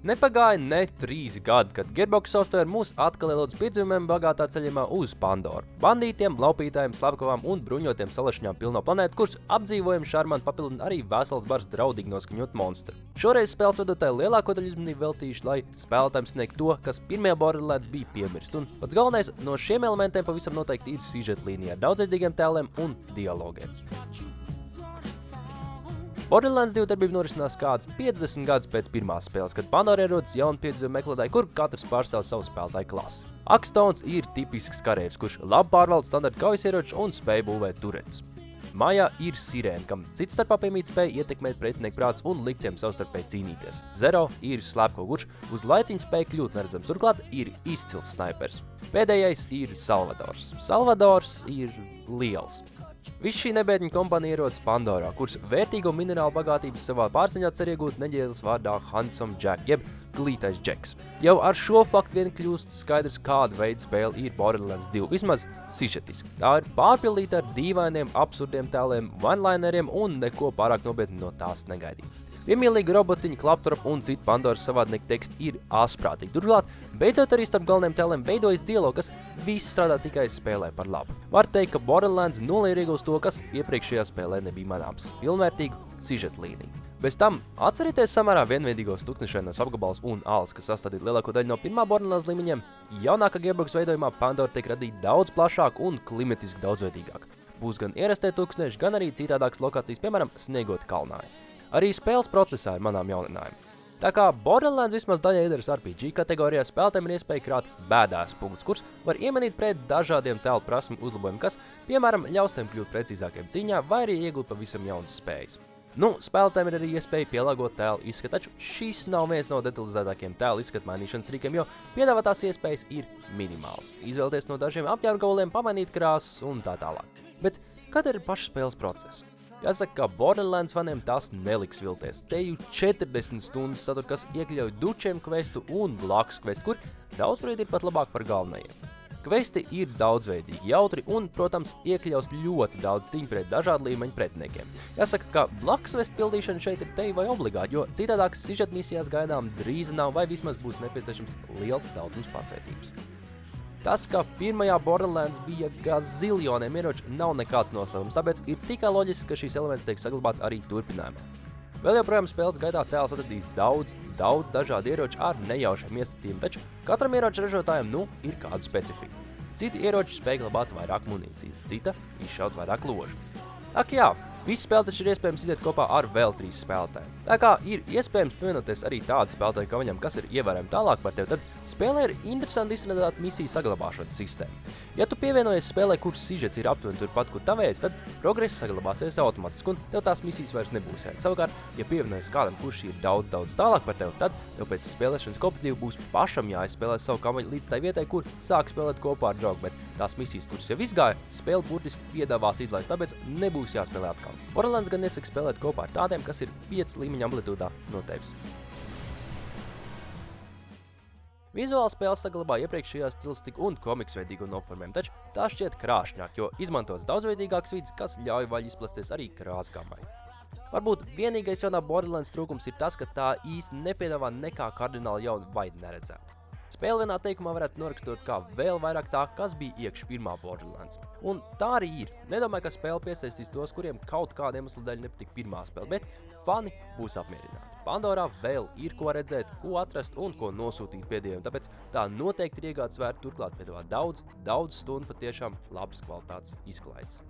Nepagāja ne 3 gadi, kad Gearbox Software mūs atkal ielūdz piedzīvumiem bagātā ceļojumā uz Pandoru. Bandītiem, laupītājiem, slepkavām un bruņotiem salašņām pilno planētu, kuras apdzīvojumu šarmantu papildina arī vesels bars draudīgi noskaņot monstru. Šoreiz spēles vedotāji lielāko daļu uzmanību veltījuši, lai spēlētājiem sniegtu to, kas pirmajā Borderlands bija piemirsts. Un pats galvenais, no šiem elementiem pavisam noteikti ir sižetlīnija ar daudzveidīgiem tēliem un dialogiem. Borderlands 2 darbība norisinās kāds 50 gadus pēc pirmās spēles, kad Pandora ierodas jaunu piedzīvumu meklētāji, kur katrs pārstāv savu spēlētāju klasi. Akstons ir tipisks kareivs, kurš labi pārvalda standarta kaujas ieročus un spēj būvēt turetes. Maja ir sirēna, kam cits starpā piemīt spēja ietekmēt pretinieku prātus un likt tiem savstarpēji cīnīties. Zero ir slepkava, kurš uz laiciņu spēja kļūt neredzams, turklāt ir izcils snaipers. Pēdējais ir Salvadors. Salvadors ir liels. Viss šī nebēdņu kompānija ierodas Pandorā, kuras vērtīgo minerālu bagātības savā pārziņā cer iegūt neģēlis vārdā Handsome Jack, jeb glītais Džeks. Jau ar šo faktu vien kļūst skaidrs, kāda veida spēle ir Borderlands 2, vismaz sižetiski. Tā ir pārpildīta ar dīvainiem, absurdiem tēliem, one-lineriem un neko pārāk nopietni no tās negaidīt. Vienmīlīgi robotiņi, klaptropi un citu Pandoras savādnieki teksti ir asprātīgi. Turklāt, beidzot arī starp galvenajiem tēliem veidojas dialogi, kas visi strādā tikai spēlē par labu. Var teikt, ka Borderlands nulle ir iegūst to, kas iepriekšējā spēlē nebija manāms – pilnvērtīgu sižetlīniju. Bez tam atcerieties samērā vienveidīgos tuknešainos apgabalus un alas, kas sastādīja lielāko daļu no pirmā Borderlands līmeņiem. Jaunākā Gearbox veidojumā Pandora tiek radīta daudz plašāk un klimatiski daudzveidīgāk. Būs gan ierastie tūkstneši, gan arī citādākas lokācijas, piemēram, sniegot kalnāji. Arī spēles procesā ir manām jauninājumi. Tā kā Borderlands vismaz daļai iedaras RPG kategorijā, spēlētājiem ir iespēja krāt bēdās punktus, kurus var iemanīt pret dažādiem tēlu prasmu uzlabojumiem, kas, piemēram, ļaus tiem kļūt precīzākiem cīņā vai arī iegūt pavisam jaunas spējas. Spēlētājiem ir arī iespēja pielāgot tēlu izskatu, taču šis nav viens no detalizētākiem tēlu izskatu mainīšanas rīkiem, jo piedāvātās iespējas ir minimāls. Izvēlēties no dažiem apģērgabaliem, pamainīt krāsas un tā tālāk. Bet kā tad ir pašs spēles process? Jāsaka, ka Borderlands faniem tas neliks vilties. Te jau 40 stundas satur, kas iekļauj dučiem kvestu un blakus kvestu, kur daudzbrīd ir pat labāk par galvenajiem. Kvesti ir daudzveidīgi, jautri un, protams, iekļaus ļoti daudz cīņu pret dažādu līmeņu pretiniekiem. Jāsaka, ka blakus kvestu pildīšana šeit ir te vai obligāti, jo citādākas sižetmisijās gaidām drīz nav vai vismaz būs nepieciešams liels daudzums pacietības. Tas, ka pirmajā Borderlands bija gaziljoniem ieroču, nav nekāds noslēpums, tāpēc ir tikai loģiski, ka šīs elements tiek saglabāts arī turpinājumā. Vēl joprojām spēles gaidā tēls atradīs daudz dažādu ieroču ar nejaušiem iestatījumiem, taču katram ieroču ražotājam ir kāda specifika. Citi ieroči spēj glabāt vairāk munīcijas, cita izšaut vairāk ložas. Ak jā, visi spēle taču ir iespējams iziet kopā ar vēl 3 spēlētājiem. Tā kā ir iespējams pievienoties arī tādu spēlētāju kā viņam, kas ir ievērojami tālāk par tevi, tad spēlē ir interesanti izstrādāt misiju saglabāšanas sistēmu. Ja tu pievienojies spēlē, kuras sižets ir aptuveni turpat, kur tavējs, tad progress saglabāsies automātiski un tev tās misijas vairs nebūs jādara. Savukārt, ja pievienojies kādam, kurš ir daudz tālāk par tevi, tad tev pēc spēlēšanas kooperatīvi būs pašam jāizspēlē savu kampaņu līdz tai vietai, kur sāk spēlēt kopā ar draugu, bet tās misijas, kuras jau izgāja, spēle burtiski piedāvās izlaist, tāpēc nebūs jāspēlē atkal. Borderlands gan nesaka spēlēt kopā ar tādiem, kas ir 5 līmeņa amplitūdā no tevis. Vizuāli spēle saglabā iepriekšējā stilistiku un komiksveidīgu noformējumu, taču tā šķiet krāšņāk, jo izmantos daudzveidīgāks vids, kas ļauj vaļi izplasties arī krāsgammai. Varbūt vienīgais jaunā Borderlands trūkums ir tas, ka tā īsti nepiedāvā nekā kardināli jaunu vai neredzētu. Spēle vienā teikumā varētu norakstot kā vēl vairāk tā, kas bija iekš pirmā Borderlands. Un tā arī ir. Nedomāju, ka spēle piesaistīs tos, kuriem kaut kāda iemesla dēļ nepatika pirmā spēle, bet fani būs apmierināti. Pandorā vēl ir ko redzēt, ko atrast un ko nosūtīt piedievam, tāpēc tā noteikti ir iegādes vērta, turklāt piedāvā daudz stundu patiešām labas kvalitātes izklaides.